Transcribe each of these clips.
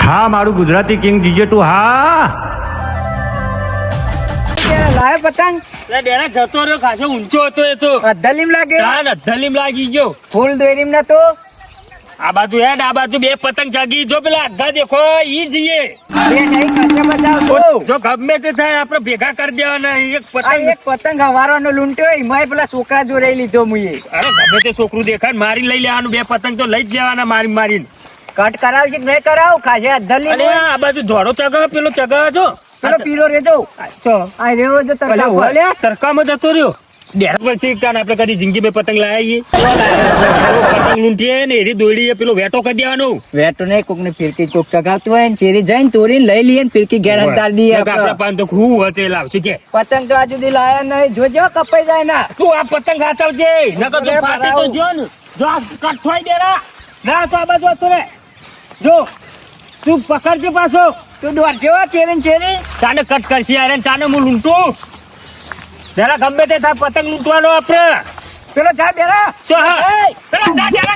હા મારું Gujarati king GJ તું હા લાવે પતંગ ડેરા જતો રહ્યો ખાસો ઊંચો હતો એ તો અધલીમ લાગે અધલીમ લાગી ગયો ફૂલ દોરીમ ના તો આ બાજુ હેડ આ બાજુ બે પતંગ જાગી જો પેલા અધા દેખો ઈ જઈએ બે નહીં કશે બતાવ જો ગમે તે થાય આપણે ભેગા કરી દેવાના એક આ પતંગ એક પતંગ હવારનો લૂંટ્યો એમાંય પેલા છોકરા જોડે લીધો મુએ અરે ગમે તે છોકરું દેખાય મારી લઈ લેવાનું બે પતંગ તો લઈ જ લેવાના મારી મારીને કટ કરાવશે કે નહીં કરાવ ખાશે અધલીમ અરે આ બાજુ ધોળો ચગાવે પેલો ચગાવે છો પેલો પીરો રેજો આ રેવો જો તરકા તરકામાં જતો રહ્યો ડેરા પછી આપણે કદી જિંદગી બે પતંગ લાવીએ પતંગ લૂંટીએ ને એરી દોડીએ પેલો વેટો કરી દેવાનો વેટો નહીં કોક ને ફિરકી કોક ચગાવતું હોય ને ચેરી જઈને તોડીને લઈ લઈએ ને ફિરકી ઘેર અંતાર દઈએ આપડા પાન તો ખૂબ હતે લાવશે કે પતંગ તો આજુ દી લાયા નહીં જોજો કપાઈ જાય ના તું આ પતંગ હાથવજે નકર તો ફાટી તો જો ને જો આ કટ થઈ દેરા ના તો આ બાજુ હતો રે જો તું પકડજે પાછો તું દોર જેવા ચેરી ને ચેરી ચાને કટ કરશી યાર ચાને હું લૂંટું જરા ગમે તે થાય પતંગ લૂંટવાનો આપણે પેલો જા બેરા ચો પેલા જા જરા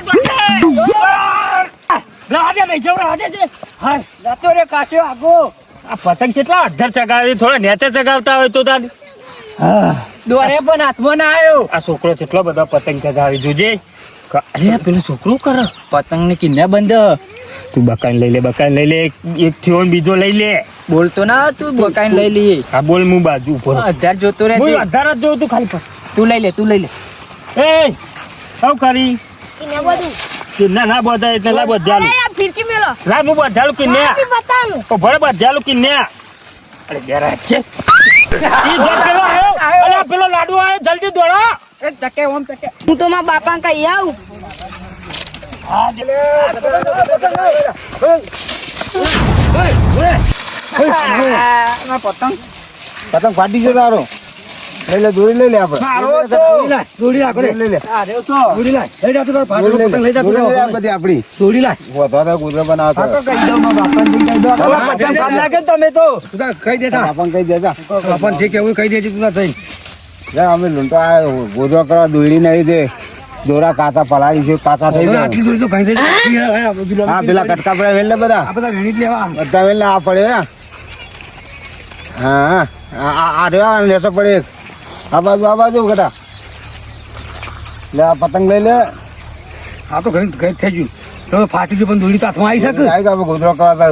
રાહે ભાઈ જો રાહે છે હા જતો રે કાશ્યો આગો આ પતંગ કેટલા અધર ચગાવે થોડા નેચે ચગાવતા હોય તો તાન દોરે પણ હાથમાં ના આવ્યો આ છોકરો કેટલો બધો પતંગ ચગાવી જોજે અરે પેલું છોકરું કર પતંગ ને કિન્ને બંધ તું બકાઈ લઈ લે એક થયો ને બીજો લઈ લે બોલતો ના તું બકાઈને લઈ લઈએ હા બોલ હું બાજુ ઉપર અધાર જોતો રે હું અધાર જ જોઉં તું ખાલી પર તું લઈ લે એ આવ કરી કિને બધું કિન્ના ના બધા એટલે લા બધાલું અરે ફિરકી મેલો લા હું બધાલું કિન્ને આપી બતાવું ઓ ભરે બધાલું કિન્ને અરે બેરા છે ઈ જો પેલો આયો અલા પેલો લાડુ આયો જલ્દી દોડો એક ધકે ઓમ ધકે હું તો મારા બાપા કઈ આવું હા જલે ના પતંગ ફાટી ગયો તારો લઈ લે દોરી લઈ લે આપણે દોડી આગળ લઈ લે આ રેવ તો દોરી લાય લઈ જા તું ફાટેલો પતંગ લઈ જા બધી આપણી દોડી લાય વધારે ગુજરાત બનાવતો આ તો કઈ દો માં બાપાને કહી દો પતંગ કામ લાગે ને તમે તો તું તા કહી દેતા આપણ કહી દેતા આપણ છે કેવું કહી દેજે તું તા થઈ જા અમે લૂંટો આ ગોજો કરવા દોરી નહીં દે દોરા કાચા પલાળી છે કાચા થઈ ગયા આટલી દોરી તો કહી દેજે હા પેલા કટકા પડે વેલ ને બધા આ બધા વેણી જ લેવા બધા વેલ આ પડે હા આ રેવા લેસો પડે આ બાજુ કટા લે આ પતંગ લઈ લે આ તો ઘણી થઈ ગયું તો ફાટી ગયું પણ દોડી તો હાથમાં આવી શકે આવી ગયા ગોધરો કરવા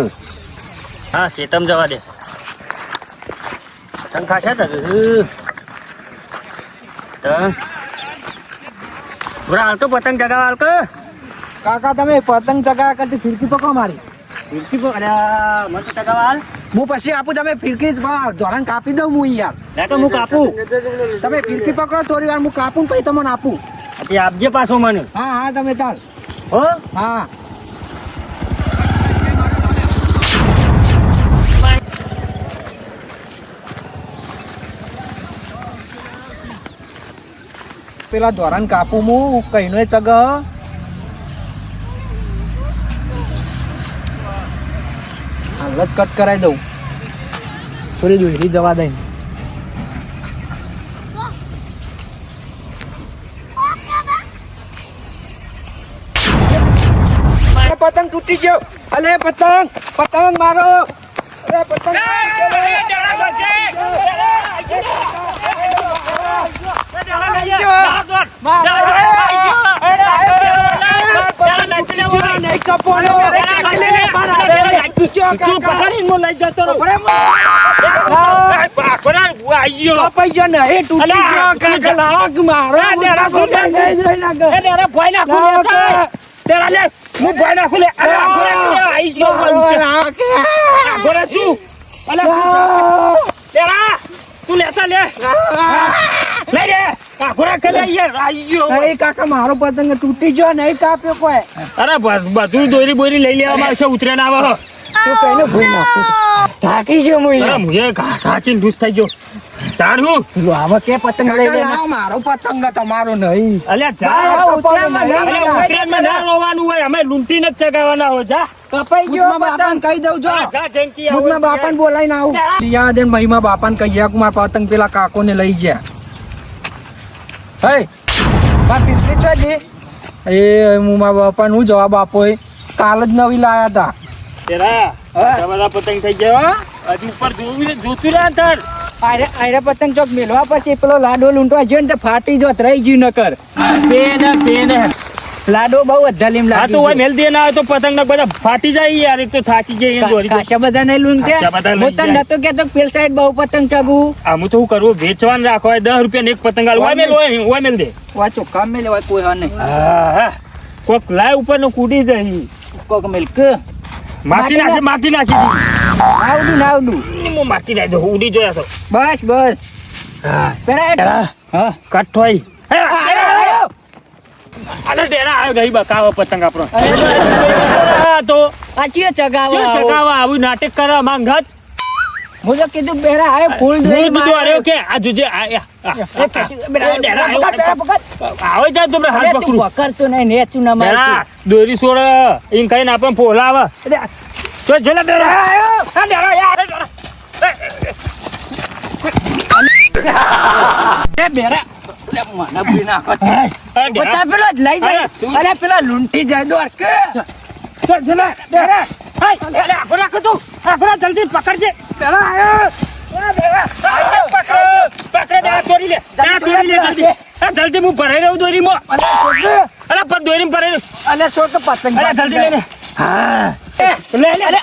હા શેતમ જવા દે પતંગ ખાશા છે બરા હાલ તો પતંગ ચગાવ હાલ કે કાકા તમે પતંગ ચગાવ્યા કરતી ફિરકી પકડો મારી ફિરકી કો અરે મત ચગાવ હાલ હું પછી આપું તમે ફિરકી ધોરણ કાપી દઉં હું યાર લે તો હું કાપું તમે ફિરકી પકડો થોડી વાર હું કાપું પછી તમને આપું તે આપજે પાછો મને હા તમે ચાલ હો હા પેલા ધોરણ કાપું હું કઈનો ચગ હાલત કટ કરાવી દઉં થોડી દોરી જવા દઈ પતંગ તૂટી ગયો અલે પતંગ મારો અરે પતંગ કાકા મારો પતંગ તૂટી ગયો નહીં કાપ્યો કોઈ અરે બધું દોરી બોરી લઈ લેવામાં આવશે ઉતરે ના આવે તું કઈને ભૂલ નાખી થાકી ગયો હું અરે મુએ કાચીન દુસ થઈ ગયો તારું હવે કે પતંગ લઈ લે મારો પતંગ તમારો નહીં અલ્યા જા ઉત્તરાયણમાં ના રોવાનું હોય અમે લૂંટીને જ ચગાવવાના હોય જા કપાઈ ગયો પતંગ કહી દઉં છો જા જંકી મુકના બાપાને બોલાઈને આવું યાદ એને મહિમા બાપાને કહી માર પતંગ પેલા કાકોને લઈ ગયા હે માર પીપળી છો જી એ હું મારા બાપાને હું જવાબ આપો કાલ જ નવી લાયા હતા તેરા આ બધા પતંગ થઈ ગયા હજુ ઉપર જોતું રહ્યા તાર આયરે પતંગ ચોક મેલવા પછી પેલો લાડો લૂંટવા ગયો ને તો ફાટી જોત રહી ગયું નકર પેન લાડો બહુ અધલીમ હા તો ઓય મેલ દે ના આવે તો પતંગ ના બધા ફાટી જાય યાર એક તો થાચી જાય એ દોરી તો. ખાસા બધા નહીં લૂંટે ખાસા બધા લઈ હું તને જાય. નતો કેતો પેલ સાઈડ બહુ પતંગ ચગું આમ તો શું કરવું વેચવાનું રાખો 10 રૂપિયા ને એક પતંગ આલ ઓય મેલ દે વા ચોખ્ખા મેં લેવાય કોઈ હા નહીં હા કોક લાય ઉપર નો કૂદી જાય કોક મિલ્ક માટી નાખી આવડું હું માટી નાખી દઉં ઉડી જોયા તો બસ પેલા હા કઠોઈ આયો. અરે ડેરા આવ્યો નહીં બકાવો પતંગ આપણો અરે, આ તો આ ચિયો ચગાવો શું ચગાવા આવું નાટક કરવા માંગત હું તો કીધું બેરા આયો ફૂલ હું કીધું અરે કે આ જુજે આવે જાય તો હાથ પકડું પકડતો નહીં નેચું ના ડેરા મારતું દોરી સોળ એમ કહીને આપણને ફોલાવે તો જેલા ડેરા આવ્યો આ ડેરા યાર એ બેરા લે મને બી નાખો આ ડેરા બતા પેલો જ લઈ જાય અરે પેલા લૂંટી જાય દોર કે તો જેલા ડેરા હાય અરે આખો રાખો તું આખો જલ્દી પકડજે બેરા આયો એ બેરા પકડ ડેરા તોડી લે જલ્દી જલ્દી હું ભરાઈ રહ્યું દોરીમાં અલે છોકરો અરે પણ દોરીમાં ભરાઈ રહ્યું અલે છોકરો પતંગ અરે જલ્દી લે હા લે અલે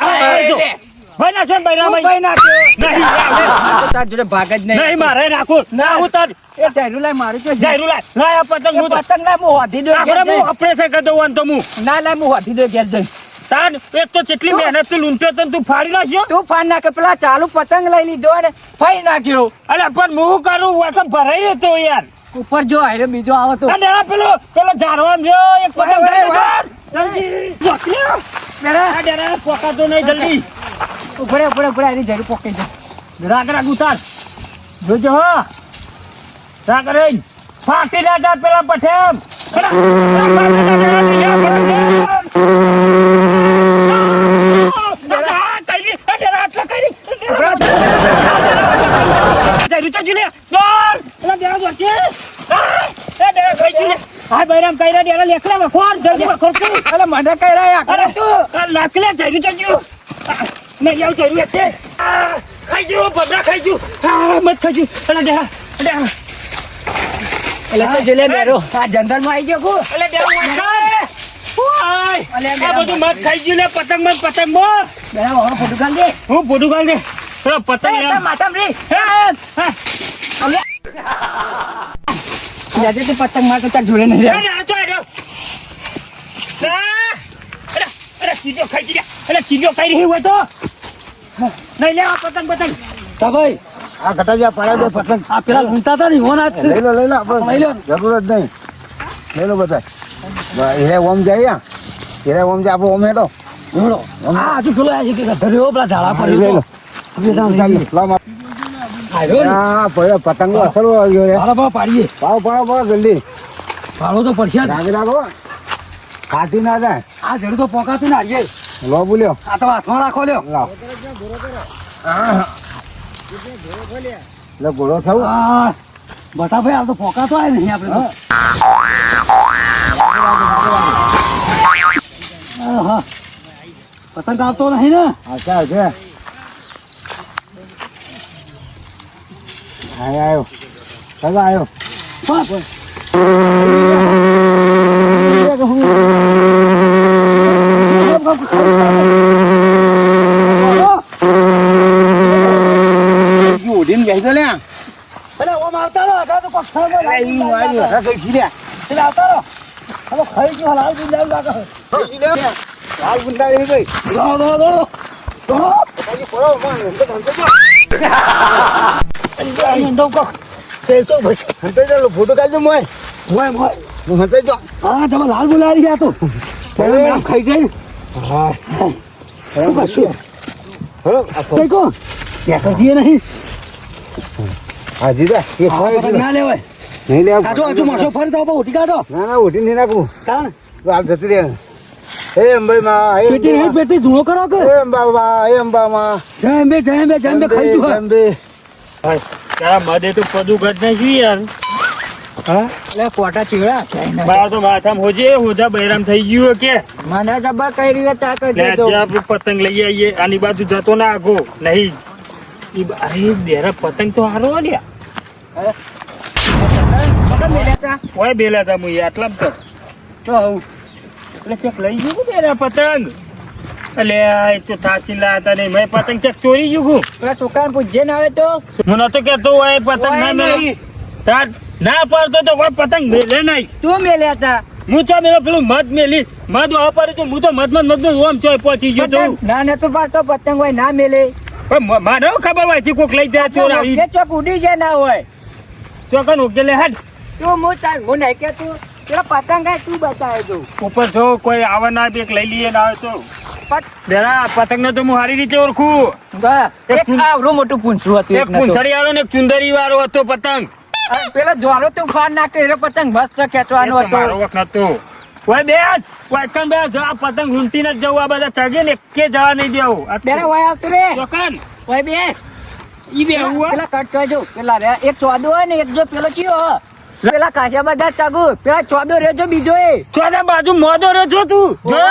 ભાઈ ના છે ભાઈ ભાઈ નાખ્યો નહીં તાર જોડે ભાગ જ નહીં નહીં મારે રાખું ના. હું તાર એ ચાલ્યું લાય મારું તો જાયરું લાય આ પતંગ હું પતંગ લાય હું હોધી દો આપણે હું ઓપરેશન કરી દઉં તો હું ના લાય હું હોધી દો ઘેર જઈ તાન એક તો કેટલી મહેનત તું લૂંટ્યો તો તું ફાડી નાખ્યો તું ફાન નાખે પેલા ચાલુ પતંગ લઈ લીધો અને ફાઈ નાખ્યો અલે પણ હું કરું વાસમ ભરાઈ રહ્યો તો યાર ઉપર જો આયરો બીજો આવો તો અને આ પેલો જારવામ જો એક પતંગ ભાઈ, લઈ ભાઈ. જલ્દી જોત્યો બેરા આ ડેરા પોકાતો નહીં જલ્દી ઉપર આની જરૂર પોકી દે રાગ ઉતાર જોજો હો રાગ રે ફાટી ના જા પેલા પઠેમ અરે મને કઈ રહ્યા કરે તું એટલે તો જોલે બેરો આ જંગલ માં આવી ગયો કુ બેરા ઓનો ફોટો કાઢ દે હું ફોટો કાઢ દે પતંગ એ માથામ રે જાજે તે પતંગ માર તો તાર જોડે નહીં રે ભાઈ આ ઘટાજા પાડે દે પતંગ આ પેલા લૂંટા હતા ને ઓન જ છે લઈ લો આપણે લઈ લો. જરૂર જ નહીં લઈ લો બધા હીરે ઓમ જાય હીરે ઓમ જાય આપણો ઓમ હેડો જોડો આ હજુ પેલો આ કે ધર્યો પેલા ઝાડા પર લઈ લો આવ્યો ને પતંગો અસર આવી ગયો ભાડો ભાવ પાડીએ પાવ જલ્દી ભાડો તો પડશે જ. રાગી રાખો ખાતી ના જાય આ જડું તો પોકાતું ને આજે લો બોલ્યો આ તો હાથમાં રાખો લ્યો લાવ એટલે ગોળો થવું આ બટાભાઈ આ તો પોકાતો આવે નહીં આપણે તો. આહા. પતંગ આવતો નહીં ને અચ્છા છે આવ્યો સગા આવ્યો ઉડીને બેસી તો લ્યા પેલા ઓમ આવતા રહો અથવા તો કોક ખાવા કઈ પેલા આવતા રહો હવે ખાઈ ગયો હાલ બી લેવું લાગે હાલ ગુંડાળી ગઈ ફોટો કાઢજો મોય હું હંતાઈ જો હા તમે લાલ બોલાવી ગયા તો આમ ખાઈ જાય ને હા શું કરશું કઈ કોણ ત્યાં કરતીએ નહીં હા જીજા એ પતંગ ના લેવાય નહીં લેવા કાઢો હજુ માસો ફરી તો ઉઠી કાઢો ના ના ઉઠી નહીં નાખું તાણ તો હાલ જતી રહે હે અંબાઈ માં હે પેટી નહીં પેટી ધૂળો કરો કે હે અંબા માં જય અંબે ખાઈ જુ અંબે તારા મધે તો પદું ઘટ નાખ્યું યાર હા એટલે પોટા ચીવડા ચાઇના મારા તો માથામાં હોજે હોજા બૈરામ થઈ ગયું કે મને જબર કઈ રીતે તાકત લે દેતો જે આપણે પતંગ લઈ આવીએ આની બાજુ જતો ના આગો નહીં અરે દેરા પતંગ તો હારો લ્યા પતંગ મેલ્યા તા ઓય બેલા તા મુઈ આટલા તો હું એટલે ચેક લઈ ગયું દેરા પતંગ એટલે એ તો થાચી લાતા નહીં મેં પતંગ ચેક ચોરી ગયું પેલા છોકરાને પૂછજે ને આવે તો હું નતો કેતો હોય પતંગ ના મેળે તાર ના પડતો તો કોઈ પતંગ મેલે નહીં તું મેલ્યા તા હું તો મેલો પેલું મધ મેલી મધ વાપરે તો હું તો મધ ઓમ ચોય પહોંચી ગયો તો ના નતું પાડતો પતંગ હોય ના મેલે મારે ખબર હોય છે કોક લઈ જાય ચોર આવી જે ચોક ઉડી જાય ના હોય ચોકન ઉકેલે હાડ તું હું નહીં કે તું પેલા પતંગ આ તું બતાવે તું ઉપર જો કોઈ આવે ના એક લઈ લઈએ ના આવે તો બેરા પતંગ ને તો હું સારી રીતે ઓળખું એક આવડું મોટું પૂંછડું હતું એક પૂંછડી વાળો ને એક ચુંદરી વાળો હતો પતંગ પેલો જ્વારો તું ફાડ નાખે એ પતંગ મસ્ત ખેંચવાનો હતો મારો વખત નતો ઓય બેસ ઓય કન બેસ આ પતંગ લૂંટીને જ જવું આ બધા ચગે ને કે જવા નહીં દેવું બેરા વય આવતું રે ચોકન ઓય બેસ ઈ બે હું પેલા કટ કરજો પેલા રે એક ચોદો હોય ને એક જો પેલો કયો પેલા કાચા બધા ચાગુ પેલા ચોદો રેજો બીજો એ ચોદા બાજુ મોદો રહ્યો છો તું જો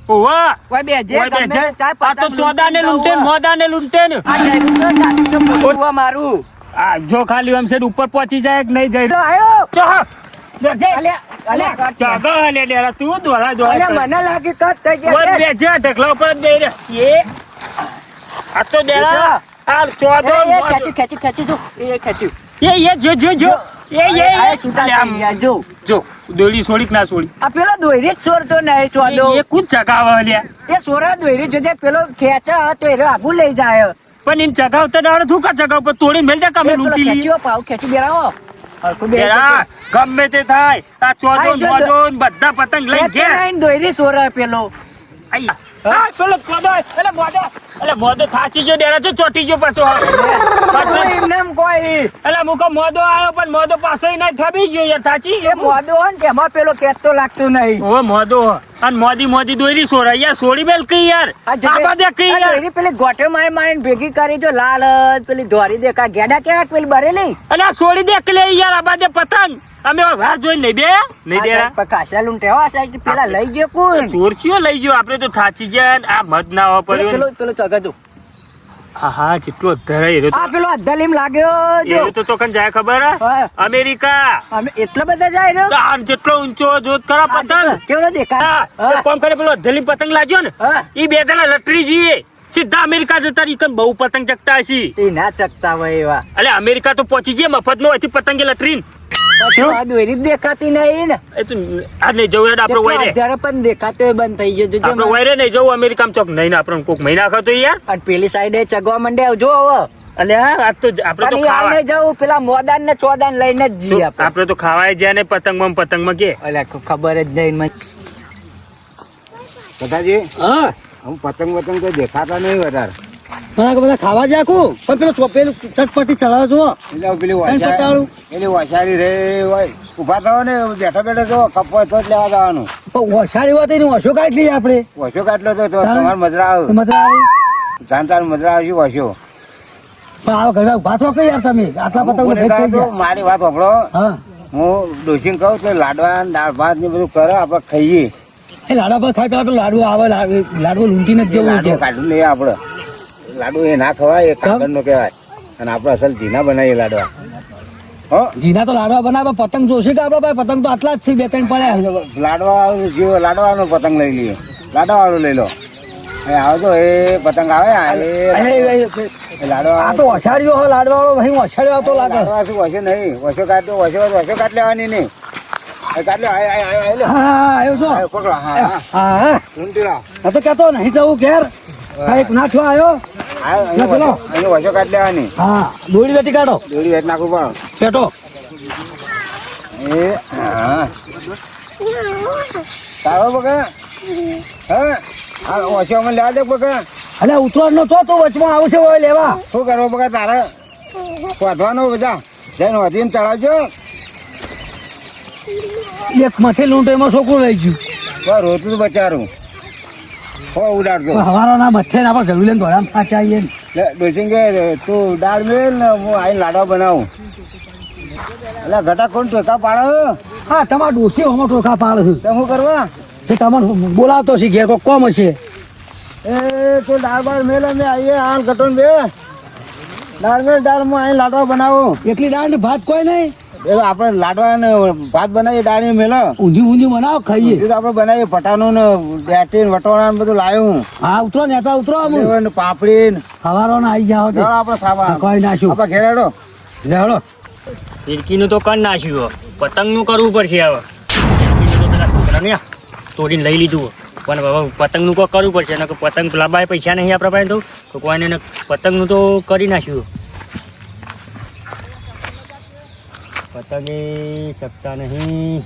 ઓવા ઓય બે જે ઓય બે ગમે છે. તે ચાય આ તો પતંગ ચોદા ને લૂંટે મોદા ને લૂંટે ને આ જાય તો કાચું તો મોટું મારું આ જો ખાલી આમ સેડ ઉપર પહોંચી જાય કે નહીં તો જાય આયો ચાહ દેખે અલે અલે કટ ચાગા હલે ડેરા તું દોરા અલે દોરા મને લાગે કટ થઈ ઓય ગયા બે જે ઢકલા ઉપર જ બે રે એ આ તો ડેરા આ ચોદો ખેંચી જો એ ખેંચ્યું એ જો આ છૂટા થઈ ગયા જો જો દોડી છોડી કે ના છોડી આ પેલો દોરી જ છોડતો નહીં ચોદો એ કુદ ચગાવે લ્યા એ સોરા દોરી જોજે પેલો ખેંચા તો એ આગુ લઈ જાય પણ ઇન ચગાવતા દાડે થુકા ચગાવ પર તોડીને મેલ દે કમે પેલો લૂંટી લી ખેંચ્યો પાવ ખેંચી બેરાવો હરખું બે ડેરા ગમે તે થાય આ ચોદો આ જો મોદો ને બધા પતંગ લઈ ગયા દોરી સોરા પેલો આઈ આ પેલો ચોદો એટલે મોદો થાચી ગયો ડેરા તો ચોટી ગયો પાછો એમ કોઈ એટલે મુકો મોદો આવ્યો પણ મોદો પાછો નહીં થબી ગયો યાર થાચી એ મોદો હોય ને તેમાં પેલો ખેંચતો લાગતું નહીં ઓ મોદો અને મોદી દોરી સોરા યાર સોડી મેલ કઈ યાર આ બધે કઈ આ યાર દોરી પેલી ગોટે મારીને ભેગી કરી જો લાલ જ પેલી ધોરી દેખા ગેડા કેવા પેલી બરેલી અલે આ સોડી દે કે લે યાર આ બધે પતંગ અમે વાર જોઈ લઈ બે નહીં દેરા કાશા લૂંટે હો સાહેબ પેલા લઈ ગયો કોણ ચોરચીઓ લઈ ગયો આપણે તો થાચી જાય ને આ મત ના હોવા પડ્યો પેલો પેલો ચગદુ હા જેટલો ધરાય રહ્યો આ પેલો અદ્દલીમ લાગ્યો જો તો ચોકન જાય ખબર હે? હા. અમેરિકા અમે એટલા બધા જાય રહ્યો તો આ જેટલો ઊંચો જોત ખરા પતંગ કેવડો દેખાય હા એક કામ કરે પેલો ધલી પતંગ લાગ્યો ને હા. ઈ બે જણા લટરી જઈએ સીધા અમેરિકા જતા રહી કન બહુ પતંગ ચકતા હશી એ ના ચકતા હોય એવા એટલે અમેરિકા તો પહોંચી જઈએ મફત નો અહીંથી પતંગે લટરીને પછી આ દોરી જ દેખાતી નહીં ને એ તો આ નહીં જવું હેડ આપણે વાયરે અત્યારે પણ દેખાતો હોય બંધ થઈ ગયો આપણે જોજે વાયરે નહીં જવું અમેરિકામાં ચોક નહીં ને આપણે કોક મહિના ખાતો યાર અને પેલી સાઈડે ચગવા માંડે જો હવે એટલે હા આજ તો આપણે તો પણ ઈ ખાવા આને જવું પેલા મોદાન ને ચોદાન લઈને જ જઈએ આપણે આપણે તો ખાવાય જાય ને પતંગમાં કે અલ્યા ખબર જ નહીં મને બધાજી હા હું પતંગ તો દેખાતા નહીં વધારે ઘણા બધા ખાવા જાય પણ પેલું ચટપટી ચડાવો છો એટલે પેલી પટાળું. એની વસાડી રે હોય ઉભા થયો ને બેઠા બેઠા જો કપ હોય તો જ લેવા જવાનું વસાડી વાત એની વસો કાઢી લઈએ આપણે વસો કાટલો તો તમારે મજરા આવે મજા આવી જાણતા મજરા આવશે વસો પણ આવો ઘરે ઉભા થો કઈ યાર તમે આટલા પતંગ કોને કહે તો મારી વાત સાંભળો હા હું ડોસીને કહું તો લાડવા દાળ ભાત ને બધું કરો આપણે ખાઈએ એ લાડવા પર ખાઈ પેલા લાડુ આવે લાડુ લૂંટીને જ જવું લાડુ કાઢું લઈએ આપણે લાડુ એ ના ખવાય એ કાગળ નો કહેવાય અને આપણે અસલ ઝીના બનાવીએ લાડવા હો જીના તો લાડવા બનાવે પતંગ જોશે કે આપડે ભાઈ પતંગ તો આટલા જ છે બે ત્રણ પડ્યા લાડવા જેવો લાડવાનો પતંગ લઈ લઈએ લાડવા વાળો લઈ લો એ આવજો એ પતંગ આવે એ લાડવા આ તો વસાડ્યો હો લાડવા વાળો ભાઈ વસાડ્યો આવતો લાગે લાડવા શું વસો નહીં વસો કાઢતો વસો કાઢ લેવાની નહીં કાઢ લે હા આવ્યો છો પકડો હા હા હા હા ઊંધી લાવ આ તો કેતો નહીં જવું ઘેર હા એક ના છો આવ્યો અહીંયા વસો કાઢ લેવાની હા દોડી બેટી કાઢો દોરી હેઠ નાખવું પણ પેટો એ હા તારો બકા હા હા વસો અમે લેવા દે બકા અલે ઉતરવાનો નો છો તો વચમાં આવશે હોય લેવા શું કરવો બકા તારે વધવાનું બધા જઈને વધીને ચડાવજો એક મથે લૂંટો એમાં છોકરું લઈ ગયું બસ રોતું બચારું હો ઉડાડતો હવારો ના મથે ને આપણે જરૂર લઈને ધોળામાં પાછા આવીએ ને ડોસિંગ કે તું દાળ મેલ ને હું આઈને લાડવા બનાવું એટલે ઘટા કોણ ટોકા પાડો? હા તમારા ડોસી હમણાં ટોકા પાડે છે તો શું કરવા? તે તમને બોલાવતો છે ઘેર કોઈ કોમ હશે એ તો દાળ બાળ મેલ અમે આવીએ આણ કટોન બે દાળ મેલ દાળ માં અહીં લાડવા બનાવો. એકલી દાળ ને ભાત કોઈ નહીં એ આપણે લાડવા ને ભાત બનાવીએ દાળ ને મેલો ઊંધી બનાવો ખાઈએ બીજું તો આપણે બનાવીએ પટાનું ને ડેટી ને વટોણા ને બધું લાવ્યું. હા ઉતરો નેતા ઉતરો અમે ને પાપડી ને સવારો ના આવી જાઓ તે આપણે ખાવા કોઈ નાખ્યું આપણે ઘેરાડો. લેવડો ફિરકીનું તો કર નાખ્યું પતંગનું કરવું પડશે હવે ફિરકીનું તો પેલા છોકરાને તોડીને લઈ લીધું પણ હવે પતંગનું કોઈ કરવું પડશે ને પતંગ લાવવા પૈસા નહીં આપણા પાસે તો કોઈને પતંગનું તો કરી નાખ્યું પતંગ શકતા નહીં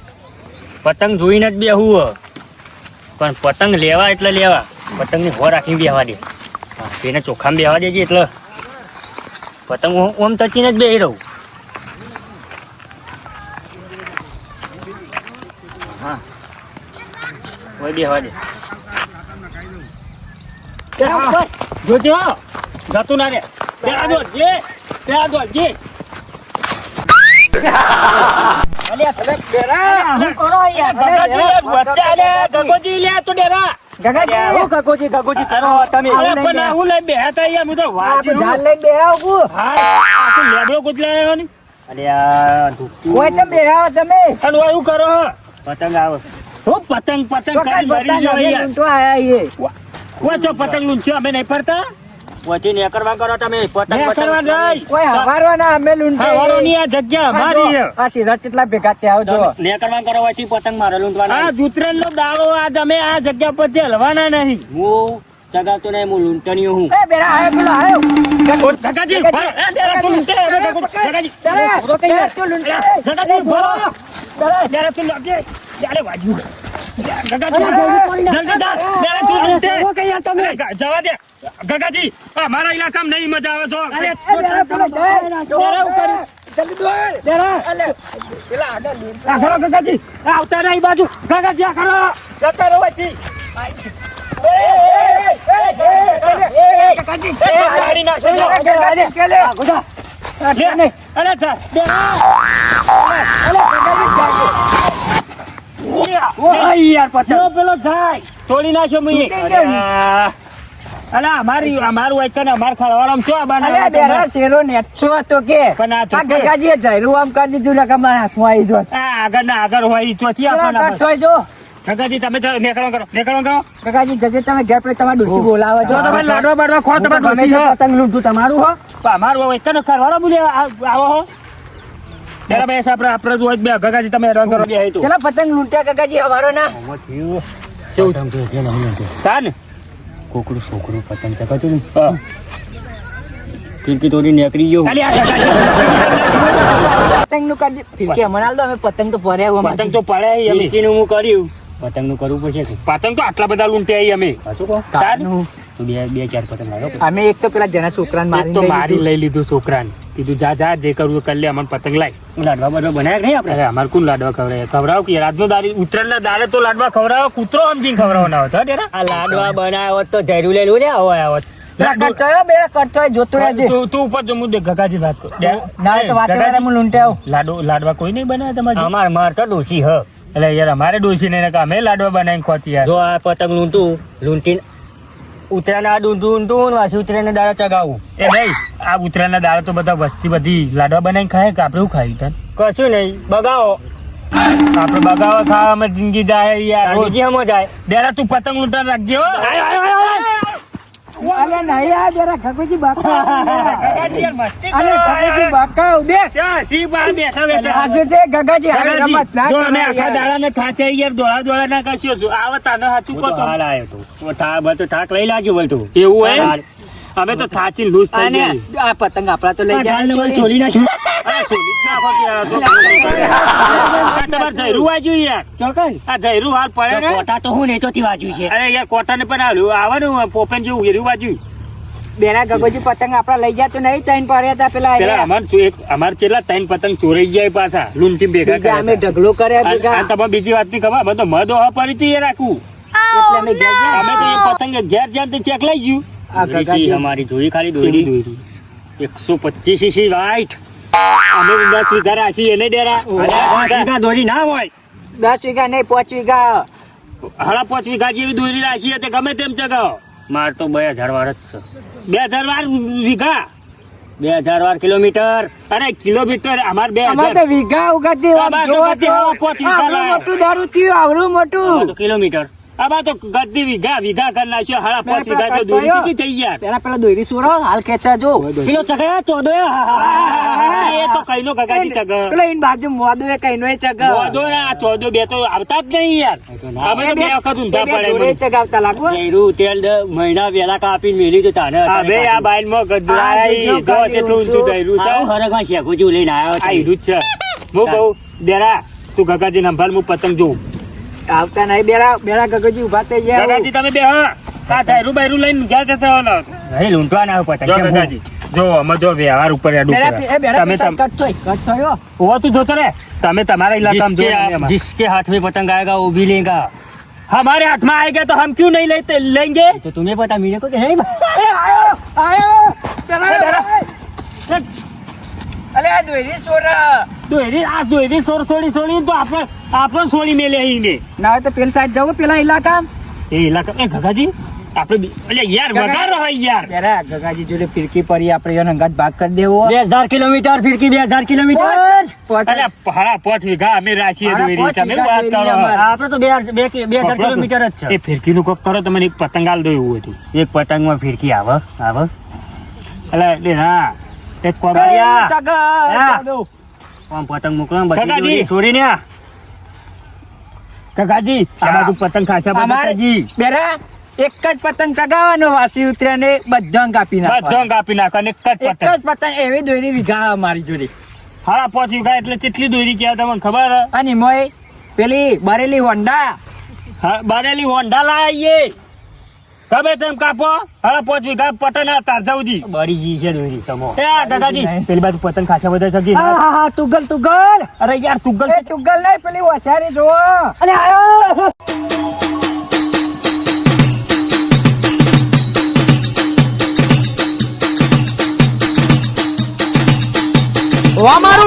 પતંગ જોઈને જ બેહવું પણ પતંગ લેવા એટલે લેવા પતંગની હો રાખીને બેહવા દે તેને ચોખામાં બેહવા દેજે એટલે પતંગ ઓમ તચીને જ બેહી રહું હા ઓય બેહવા દે જોજો જતું ના રે પેલા દોડ જે પેલા દોડ જે પતંગ પતંગ લૂંચ્યો અમે નહીં પડતા પછી નેકરવા કરો તમે પતંગ નેકરવા કરો પછી પતંગ મારે લૂંટવાના જૂતરેલ નો દાડો આ તમે આ જગ્યા પર હલવાના નહીં હું ચગાવતો નહીં હું લૂંટણીઓ હું જવા દે ગગાજી મારા ઇલાકામાં નહીં મજા આવે તો ગગાજી આવતા નહીં બાજુ ગગાજી આ ખરો જતા રહો પેલો થાય તોડી નાખ્યો મુઈ અલા અમારું વાંચતા અમાર ખરવાળામાં શું આબાના શેરો નેચો હતો કે પણ આ ગગાજીએ જયરું આમ કરી દીધું ને મારા હાથમાં આવી જો આગળ ના આગળ હોય ચોથી આપવાના જો ગગાજી તમે નેકળવા કરો ગગાજી જજે તમે ઘેર પર તમારા ડોસી બોલાવો જો તમે લાડવા બાડવા ખો તમે ડોસી પતંગ લૂંટું તમારું હો અમારું વાંચતા ખરવાળા બોલે આવો હો જરા બેસ આપણે જોઈ બે ગગાજી તમે હેરાન કરો બે તો ચલો પતંગ લૂંટ્યા ગગાજી હવારો ના તાન કોકડું છોકરું પતંગ ચકાતું ને ફિરકી તોડી નીકળી ગયો પતંગ નું કરી ફિરકી હમણાં તો અમે પતંગ તો પડ્યા પતંગ તો પડે ફિરકીનું હું કર્યું પતંગ નું કરવું પડશે પતંગ તો આટલા બધા લૂંટ્યા આવી અમે તો બે ચાર પતંગ લાવ્યો અમે એક તો પેલા જણા છોકરાને તો મારી લઈ લીધું છોકરાને કીધું જા જે કરવું કરી લે અમને પતંગ લાય લાડવા બાડવા બનાવ્યા નહીં આપણે અમારે કોણ લાડવા ખવડાવ કે રાતનો દારી ઉત્તરાયણના દાડે તો લાડવા ખવડાવો કૂતરો સમજીને ખવડાવો ના હોતો આ લાડવા બનાવ્યો તો જયરું લઈ લે આવત તું ઉપર જો હું ગગાજી વાત કરું લાડવા કોઈ નહીં બનાવે તમારે માર તો ડોસી હ એટલે યાર અમારે ડોસી ને અમે લાડવા બનાવીને ખોતી યાર જો આ પતંગ લૂંટીને ઉતરાયણ ઊંધું વાસી ઉતરાયણ દાડા ચગાવું એ ભાઈ આ ઉતરાયણ દાડા તો બધા વસ્તી બધી લાડવા બનાવીને ખાય કે આપણે શું ખાઈ કશું નહીં બગાવો આપણે બગાવો ખાવામાં જિંદગી જાય યાર જાય દેરા તું પતંગ લૂંટા રાખજે હો અરે નહીં આ જરા ખગોજી બાકા ગગાજી યાર મસ્તી કરો ખગોજી બાકા ઉબે સી બા બેઠા આજે તે ગગાજી હારે રમત ના જો અમે આખા દાડાને ખાતે યાર દોડા ના કશ્યો છું આવ તાને હાચું કો તો હાલ આયો તો થાક લઈ લાગ્યો બોલ તું એવું હે અમે તો થાચી લૂસ થઈ ગઈ આ પતંગ આપડા તો લઈ ગયા ચોલી ના અરે સોલી ના તમાર જયરું વાજ્યું યાર ચોકન આ જયરું હાલ પડે ને કોટા તો હું નેચોથી વાજ્યું છે અરે યાર કોટાને પણ આવ્યું આવવાનું પોપન જેવું હેરું વાજ્યું બેના ગગોજી પતંગ આપડા લઈ ગયા તો નહીં તૈન પડ્યા હતા પેલા અમાર ચેલા ત્રણ પતંગ ચોરાઈ ગયા પાછા લૂંટી ભેગા કર્યા અમે ઢગલો કર્યા ભેગા તમે બીજી વાત ની ખબર અમે તો મદ ઓહા પડી હતી એ રાખું એટલે અમે ગયા અમે તો એ પતંગ ઘેર જ્યાં ચેક લઈ ગયું અમારી જોઈ ખાલી દોરી 125 સીસી વાઈટ અમે 10 વીઘા રાશી એને ડેરા 10 વીઘા દોરી ના હોય 10 વીઘા નહીં 5 વીઘા 5.5 વીઘા જેવી દોરી રાશી હતી ગમે તેમ ચગાવો માર તો 2000 વાર જ છે 2000 વાર વીઘા 2000 વાર કિલોમીટર અરે કિલોમીટર અમાર 2000 તો વીઘા ઉગાતી અમાર તો ગતિ હવા 5 વીઘા મોટું દારૂ થયું આવરું મોટું તો કિલોમીટર આમાં તો ગતિ વીઘા કરી નાખ્યો 5.5 વીઘા તો દોરી કેટલી થઈ યાર પેલા દોરી છોડો હાલ ખેંચા જો કિલો ચગાયા 14 એ તો કઈનો ગગાજી ચગ પેલા ઇન બાજુ મોદો એ કઈનો એ ચગ મોદો ના 14 બે તો આવતા જ નહીં યાર અમે તો બે વખત ઊંધા પડે દોરી ચગાવતા લાગો જયરું તેલ મહિના વેલા કાપીને મેલી તો તાને બે આ બાઈલ માં ગદરાઈ જો કેટલું ઊંચું દઈરું છે હરગા શેકો જો લઈને આવ્યો છે આ હીરું જ છે હું કહું બેરા તું ગગાજી નંભાલ હું પતંગ જોઉં આવતા નહીં બેરા ગગજી ઉભા થઈ ગયા ગગાજી તમે બે હા આ જયરું બૈરું લઈને ગયા જતા હોનો નહીં લૂંટવા ના પતંગ જો ગગાજી જો અમે જો વ્યવહાર ઉપર આડું કરે તમે કટ થયો ઓ તું જોતો રે તમે તમારા इलाकाમાં जो जिसके हाथ में पतंग आएगा वो भी लेगा हमारे हाथ में आएगा तो हम क्यों नहीं लेंगे तो तुम्हें पता मेरे को नहीं આયો પેલા અલે આ દોરી છોરા દોરી સોડી તો આપણે સોડી મેલે અહીં ના તો પેલ સાઈડ જાવ પેલા ઇલાકા એ ઇલાકા એ ગગાજી આપણે એટલે યાર વગાર રહો યાર બેરા ગગાજી જોડે ફિરકી પડી આપણે એનો અંગાત ભાગ કરી દેવો 2000 કિલોમીટર ફિરકી 2000 કિલોમીટર અરે હાડા 5 વીઘા અમે રાશીએ દોરી તમે વાત કરો આપણે તો 2000 કિલોમીટર જ છે એ ફિરકીનું કોક કરો તો મને એક પતંગ આલ દો એવું હતું એક પતંગમાં ફિરકી આવે એટલે હા એક કોબરિયા ચગા આમ પતંગ મોકલો બધી છોડીને કાકાજી આ બાજુ પતંગ ખાસા કાકાજી બેરા એક જ પતંગ ચગાવવાનો વાસી ઉતર્યા ને બધા કાપી નાખો અને એક જ પતંગ એવી દોરી વીઘા અમારી જોડે હાડા 5 વીઘા એટલે કેટલી દોરી કહેવાય તમને ખબર અને મોય પેલી બરેલી હોન્ડા બારેલી હોન્ડા લાવીએ ગમે તેમ કાપો હાડા 5 વીઘા પતંગ તારજાવજી બળી જી છે દોરી તમો એ કાકાજી પેલી બાજુ પતંગ ખાસા બધા છે હા તુગલ અરે યાર તુગલ નહીં પેલી હોશિયારી જો અરે આયો અમારું